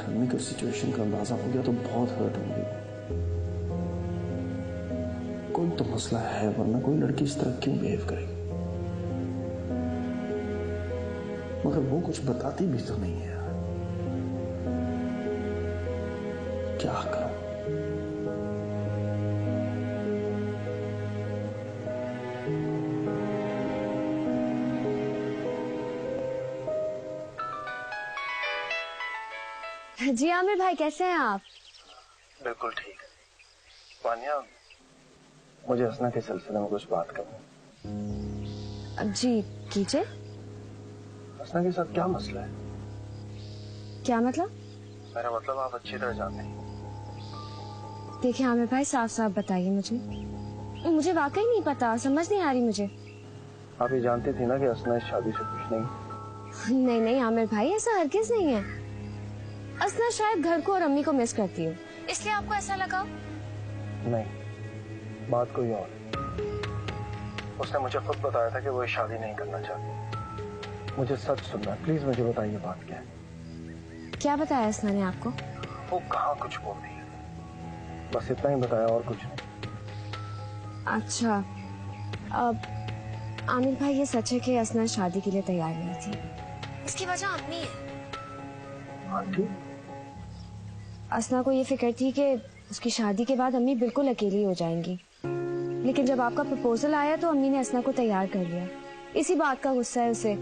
अम्मी को सिचुएशन का अंदाजा हो गया तो बहुत हर्ट होंगी। कोई तो मसला है, वरना कोई लड़की इस तरह क्यों बिहेव करेगी। मगर वो कुछ बताती भी तो नहीं है यार, क्या करूं। जी आमिर भाई, कैसे हैं आप? बिल्कुल ठीक है। वानिया, मुझे हसना के सिलसिले में कुछ बात करनी। जी कीजिए। हसना के साथ क्या मसला है? क्या मतलब? मेरा मतलब आप अच्छी तरह जानते हैं। देखिए आमिर भाई, साफ साफ बताइए मुझे। मुझे वाकई नहीं पता, समझ नहीं आ रही मुझे। आप ये जानती थी ना कि हसना इस शादी से खुश नहीं? नहीं नहीं आमिर भाई, ऐसा हरगिज नहीं है। असना शायद घर को और अम्मी को मिस करती हो, इसलिए आपको ऐसा लगा। नहीं, बात कोई और। उसने मुझे खुद बताया था कि वो ये शादी नहीं करना चाहती। मुझे सच सुनना, प्लीज मुझे बताइए बात क्या है। क्या बताया असना ने आपको? वो कहाँ कुछ बोलती है, बस इतना ही बताया और कुछ नहीं। अच्छा, अब आमिर भाई ये सच है कि असना शादी के लिए तैयार नहीं थी। इसकी वजह अम्मी है। आंटी? असना को ये फिक्र थी कि उसकी शादी के बाद अम्मी बिल्कुल अकेली हो जाएंगी, लेकिन जब आपका प्रपोजल आया तो अम्मी ने असना को तैयार कर लिया। इसी बात का गुस्सा है उसे,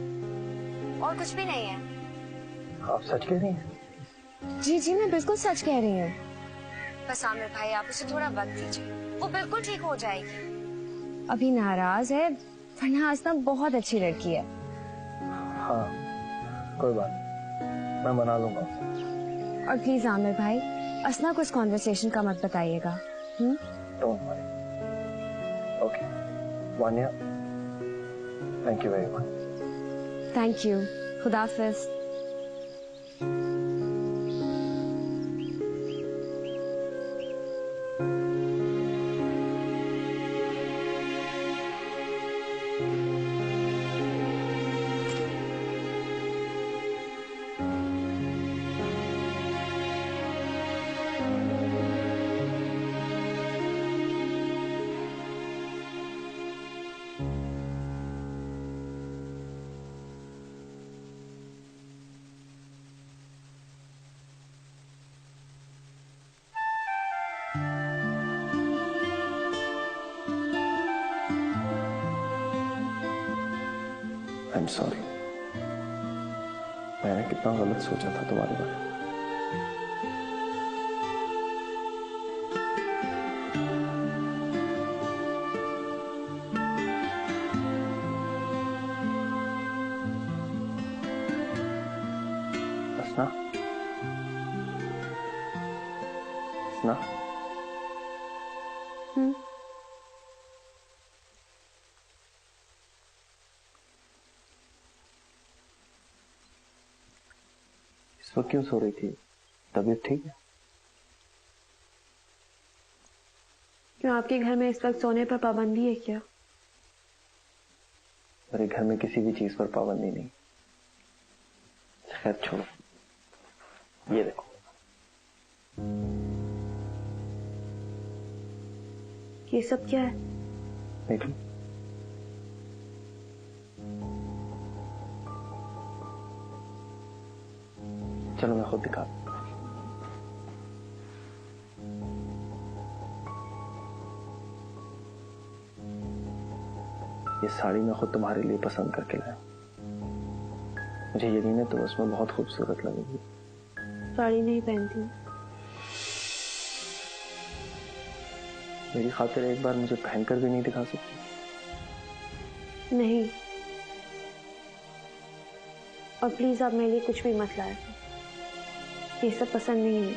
और कुछ भी नहीं है। आप सच कह रही हैं? जी जी, मैं बिल्कुल सच कह रही हूँ। बस आमिर भाई, आप उसे थोड़ा वक्त दीजिए, वो बिल्कुल ठीक हो जाएगी। अभी नाराज है, वरना असना बहुत अच्छी लड़की है। हाँ, कोई बात नहीं, मैं मना लूंगा। और प्लीज आमिर भाई, असना को इस कॉन्वर्सेशन का मत बताइएगा। Don't worry. Okay Vaniya, thank you very much. Thank you. खुदा हाफिज। आई एम सॉरी, मैंने कितना गलत सोचा था तुम्हारे बारे में। हसना, हसना, इस वक्त क्यों सो रही थी? तबीयत ठीक है? क्यों, आपके घर में इस वक्त सोने पर पाबंदी है क्या? मेरे घर में किसी भी चीज पर पाबंदी नहीं। खैर छोड़ो, ये देखो। ये सब क्या है? देख लो। चलो मैं खुद दिखा। ये साड़ी मैं खुद तुम्हारे लिए पसंद करके लाया। मुझे यकीन है तुम उसमें बहुत खूबसूरत लगेगी। साड़ी नहीं पहनती। मेरी खातिर एक बार मुझे पहनकर भी नहीं दिखा सकती? नहीं, और प्लीज आप मेरे लिए कुछ भी मत लाया, ये सब पसंद नहीं है।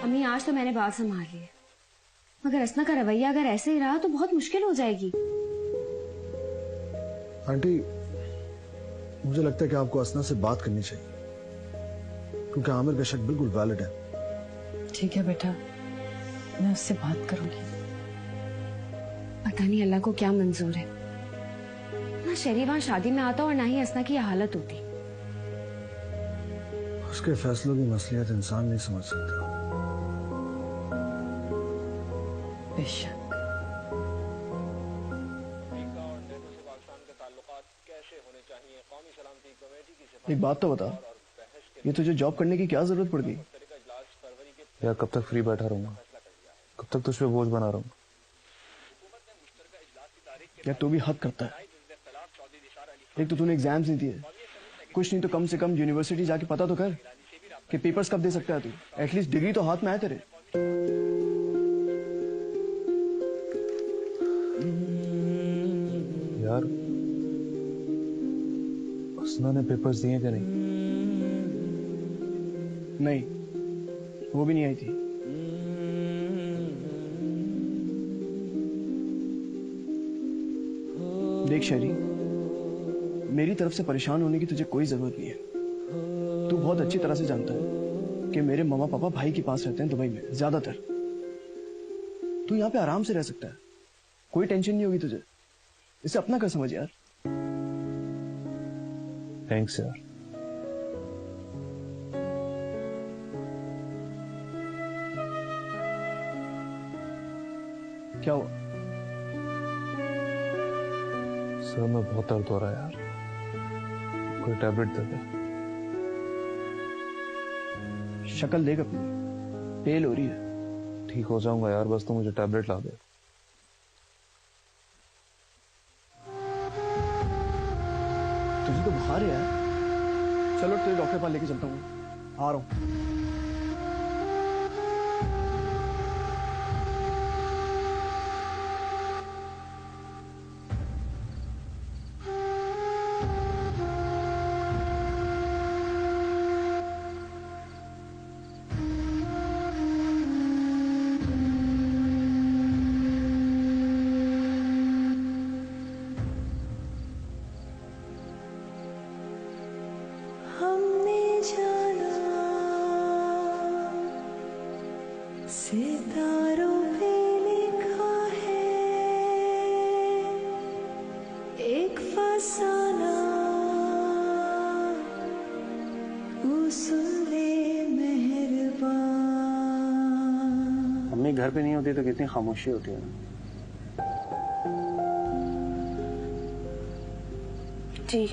अम्मी, आज तो मैंने बात संभाल ली है, मगर असना का रवैया अगर ऐसे ही रहा तो बहुत मुश्किल हो जाएगी। आंटी, मुझे लगता है कि आपको असना से बात करनी चाहिए, क्योंकि आमिर का शक बिल्कुल वैलिड है। ठीक है बेटा, मैं उससे बात करूंगी। पता नहीं अल्लाह को क्या मंजूर है, ना शरी वहां शादी में आता और ना ही असना की यह हालत होती। उसके फैसलों की मसलियत इंसान नहीं समझ सकता। बेशक। एक बात तो बता, ये तुझे जॉब करने की क्या जरूरत पड़ गई? यार कब तक फ्री बैठा रहूंगा, कब तक तुझ पे बोझ बना रहूंगा। यार तू भी हद करता है। एक तो तूने एग्जाम्स नहीं दिए, कुछ नहीं तो कम से कम यूनिवर्सिटी जाके पता तो कर कि पेपर्स कब दे सकता है तू। एटलीस्ट डिग्री तो हाथ में आए तेरे। यार असना ने पेपर्स दिए कि नहीं? नहीं, वो भी नहीं आई थी। देख शहरी, मेरी तरफ से परेशान होने की तुझे कोई जरूरत नहीं है। तू बहुत अच्छी तरह से जानता है कि मेरे मम्मा पापा भाई के पास रहते हैं दुबई में ज्यादातर। तू यहाँ पे आराम से रह सकता है, कोई टेंशन नहीं होगी तुझे। इसे अपना कर समझ यार। थैंक्स यार। क्या हुआ? सर में बहुत दर्द हो रहा है यार, कोई टैबलेट दे दे। शक्ल देख अपनी, पेल हो रही है। ठीक हो जाऊंगा यार, बस तू मुझे टैबलेट ला दे। तुझे तो बुखार है यार। चलो तुझे डॉक्टर के पास लेके चलता हूँ, आ रहा हूँ। सितारों पे लिखा है एक फसाना, तू सुन ले मेहरबान। अम्मी घर पे नहीं होती तो कितनी खामोशी होती है ना। जी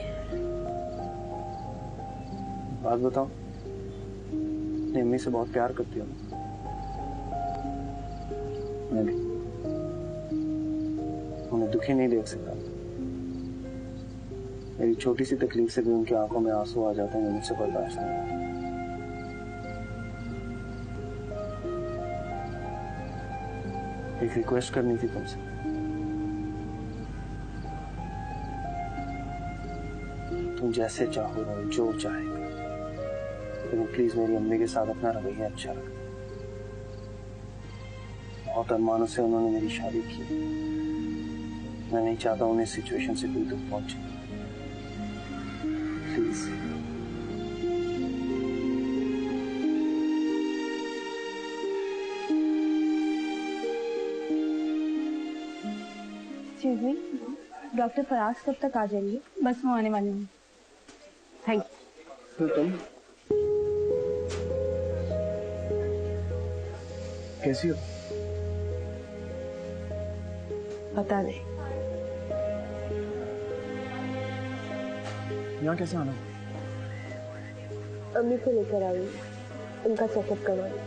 बात बताओ, अपनी अम्मी से बहुत प्यार करती हो ना? मैं भी उन्हें दुखी नहीं देख सकता। मेरी छोटी सी तकलीफ से भी उनकी आंखों में आंसू आ जाते हैं, मुझसे बर्दाश्त नहीं होता। एक रिक्वेस्ट करनी थी तुमसे। तुम जैसे चाहो रहो, जो चाहेगा, लेकिन प्लीज मेरी अम्मी के साथ अपना रवैया अच्छा रखना। बहुत अरमानों से उन्होंने मेरी शादी की। मैं नहीं चाहता उन्हें इस सिचुएशन से कोई दुख पहुंचे। Please. Excuse me, doctor Faraz कब तक आ जाएंगे? बस वो आने वाले हैं। Thank you. तुम कैसी हो? पता नहीं यहाँ कैसे आना? अम्मी को लेकर आई, उनका चेकअप करवाना।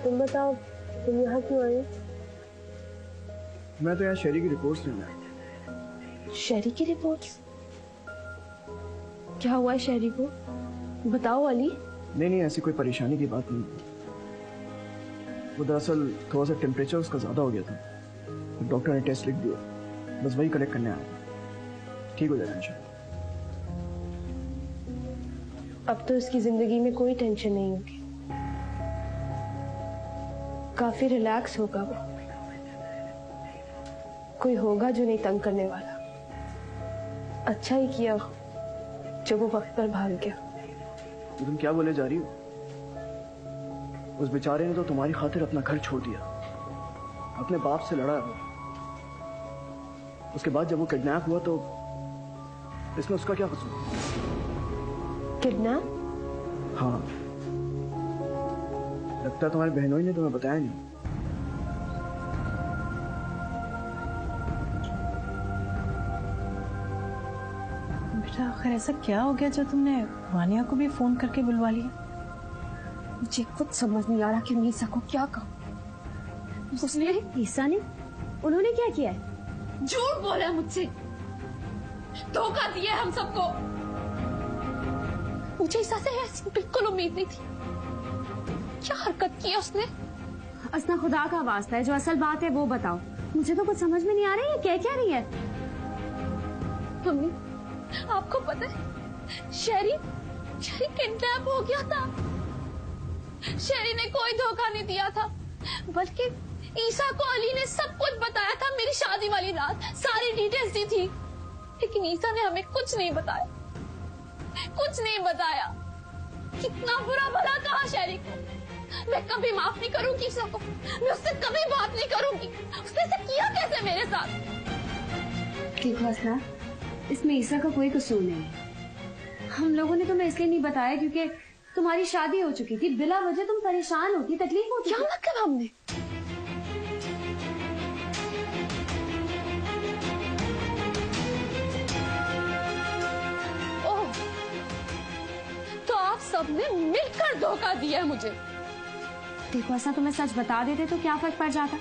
तुम बताओ, तुम यहाँ क्यों आई? मैं तो यहाँ शहरी की रिपोर्ट्स लेना है। शहरी की रिपोर्ट्स? क्या हुआ है शहरी को? बताओ अली। नहीं, ऐसी कोई परेशानी की बात नहीं। वो दरअसल थोड़ा सा टेम्परेचर उसका ज्यादा हो गया था, तो डॉक्टर ने टेस्ट लिख दिया, बस वही कलेक्ट करने आया। ठीक हो जाएगा इंशाल्लाह। अब तो उसकी जिंदगी में कोई टेंशन नहीं होगी, काफी रिलैक्स होगा वो। कोई होगा जो नहीं तंग करने वाला। अच्छा ही किया जब वो वक्त पर भाग गया। तो तुम क्या बोले जा रही हो? उस बेचारे ने तो तुम्हारी खातिर अपना घर छोड़ दिया, अपने बाप से लड़ा। उसके बाद जब वो किडनैप हुआ तो इसमें उसका क्या कसूर? किडनैप? हाँ, लगता है तुम्हारी बहनों ने तुम्हें बताया नहीं। बेटा आखिर ऐसा क्या हो गया जो तुमने वानिया को भी फोन करके बुलवा लिया? मुझे खुद समझ नहीं आ रहा कि मीसा को क्या कहा। उसने ईसा ने उन्होंने क्या किया है? झूठ बोला है मुझसे, धोखा दिया हम सबको। मुझे ईसा से ऐसी बिल्कुल उम्मीद नहीं थी। क्या हरकत की है उसने? असना खुदा का वास्ता है, जो असल बात है वो बताओ। मुझे तो कुछ समझ में नहीं आ रहा है, ये क्या रही है? मम्मी आपको पता है शेरी किडनैप हो गया था। शेरी ने कोई धोखा नहीं दिया था, बल्कि ईसा को अली ने सब कुछ बताया था। मेरी शादी वाली रात सारी डिटेल्स दी थी, लेकिन ईसा ने हमें कुछ नहीं बताया, कुछ नहीं बताया। कितना बुरा भला कहा शेरी को। मैं कभी माफ नहीं करूंगी ईसा को, मैं उससे कभी बात नहीं करूंगी। उसने ऐसा किया कैसे मेरे साथ? देखो असना, इसमें ईसा का कोई कसूर नहीं है। हम लोगों ने तुम्हें इसलिए नहीं बताया क्योंकि तुम्हारी शादी हो चुकी थी। बिला वजह तुम परेशान होती, तकलीफ होती। क्या मतलब हमने? ओह, तो आप सबने मिलकर धोखा दिया है मुझे। देखो ऐसा तुम्हें सच बता देते तो क्या फर्क पड़ जाता?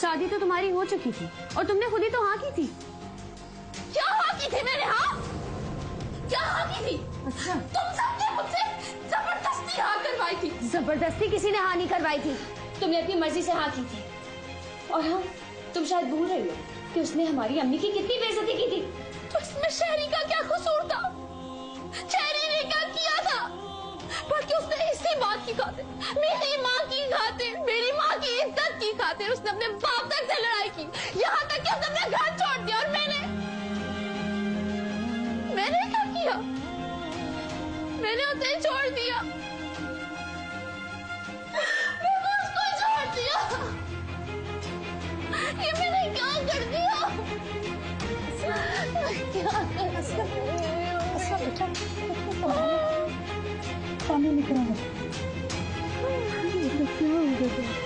शादी तो तुम्हारी हो चुकी थी और तुमने खुद ही तो हाँ की थी। क्या हाँ की थी मैंने? हाँ, क्या हाँ की थी? अच्छा, तुम सबने मुझसे जबरदस्ती हाँ करवाई थी। जबरदस्ती किसी ने हाँ नहीं करवाई थी, तुमने अपनी मर्जी से हाँ की थी। और हाँ, तुम शायद भूल रही हो कि उसने हमारी अम्मी की कितनी बेइज्जती की थी। तो इसमें शेरी का क्या कसूर था? शेरी ने क्या किया था? बल्कि उसने इसी बात की खातिर, मेरी माँ की खातिर, मेरी माँ की इज्जत की खातिर उसने अपने बाप तक से लड़ाई की, यहाँ तक कि उसने अपना घर छोड़ दिया। और मैंने क्या किया? मैंने उसे छोड़ दिया, मैंने उसको छोड़ दिया। ये मैंने क्या कर दिया? क्या कर पानी निकला है। क्या हो गया?